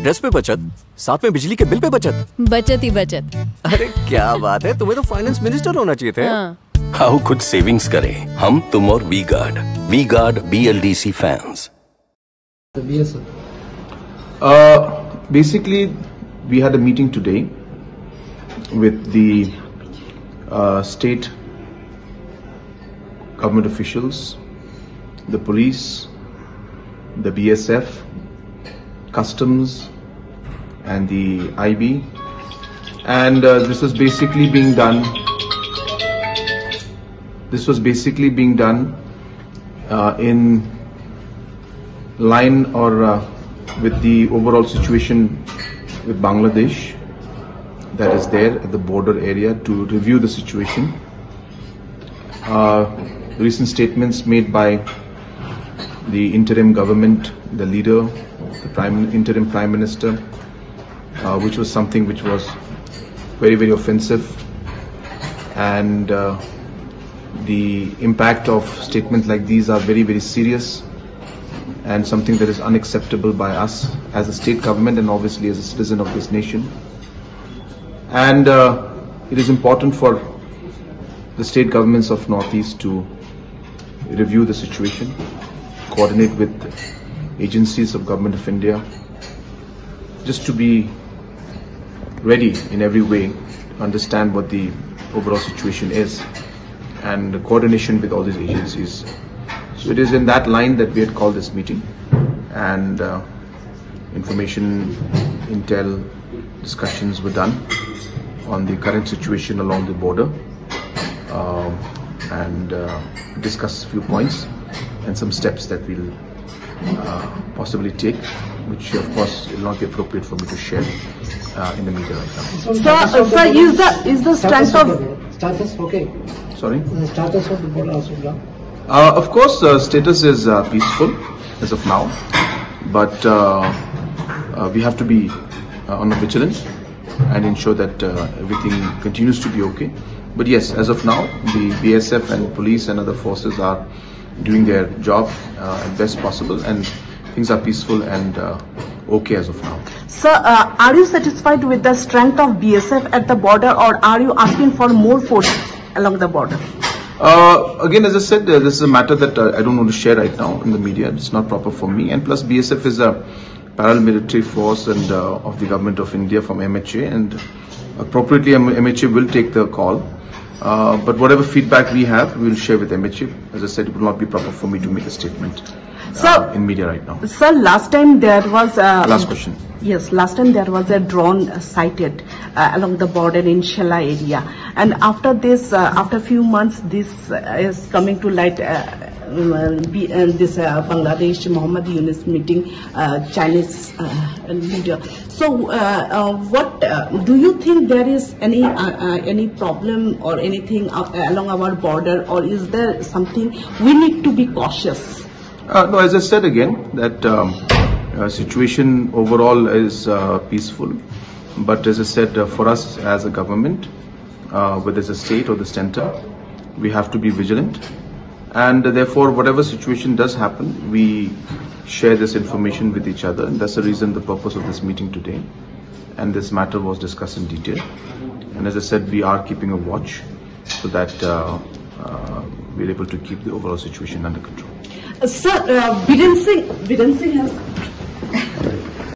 Dress पे बचत, साथ में बिजली के बिल पे बचत। बचत ही बचत। अरे क्या बात है, तुम्हें तो फाइनेंस मिनिस्टर होना चाहिए थे। हाँ। आओ खुद सेविंग्स करें, हम तुम और V Guard BLDC fans. Basically, we had a meeting today with the state government officials, the police, the BSF, customs, and the IB, and this was basically being done. In line or with the overall situation with Bangladesh that is there at the border area, to review the situation. Recent statements made by the interim government, the leader, the interim prime minister, which was something which was very, very offensive, and the impact of statements like these are very, very serious and something that is unacceptable by us as a state government and obviously as a citizen of this nation. And it is important for the state governments of Northeast to review the situation, coordinate with agencies of Government of India, just to be ready in every way to understand what the overall situation is, and coordination with all these agencies. So it is in that line that we had called this meeting, and information, intel discussions were done on the current situation along the border, and discuss a few points and some steps that we'll possibly take, which of course will not be appropriate for me to share in the media right now. Sir, is the strength of status okay? Sorry? The status of the border also now? Of course, status is peaceful as of now, but we have to be on a vigilant and ensure that everything continues to be okay. But yes, as of now, the BSF and police and other forces are doing their job as best possible, and things are peaceful and okay as of now. Sir, are you satisfied with the strength of BSF at the border, or are you asking for more force along the border? Again, as I said, this is a matter that I don't want to share right now in the media. It's not proper for me. And plus, BSF is a paramilitary force and of the Government of India from MHA, and appropriately MHA will take the call. But whatever feedback we have, we will share with MHA. As I said, it will not be proper for me to make a statement in media right now. Sir, last time there was last question. Yes, last time there was a drone sighted along the border in Shela area, and after this, after a few months, this is coming to light. This Bangladesh Muhammad Yunus meeting Chinese leader. So, what do you think there is any problem or anything along our border, or is there something we need to be cautious? No, as I said again, that situation overall is peaceful. But as I said, for us as a government, whether it's a state or the center, we have to be vigilant. And therefore, whatever situation does happen, we share this information with each other. And that's the reason, the purpose of this meeting today. And this matter was discussed in detail. And as I said, we are keeping a watch so that we're able to keep the overall situation under control. Sir, Biren Singh has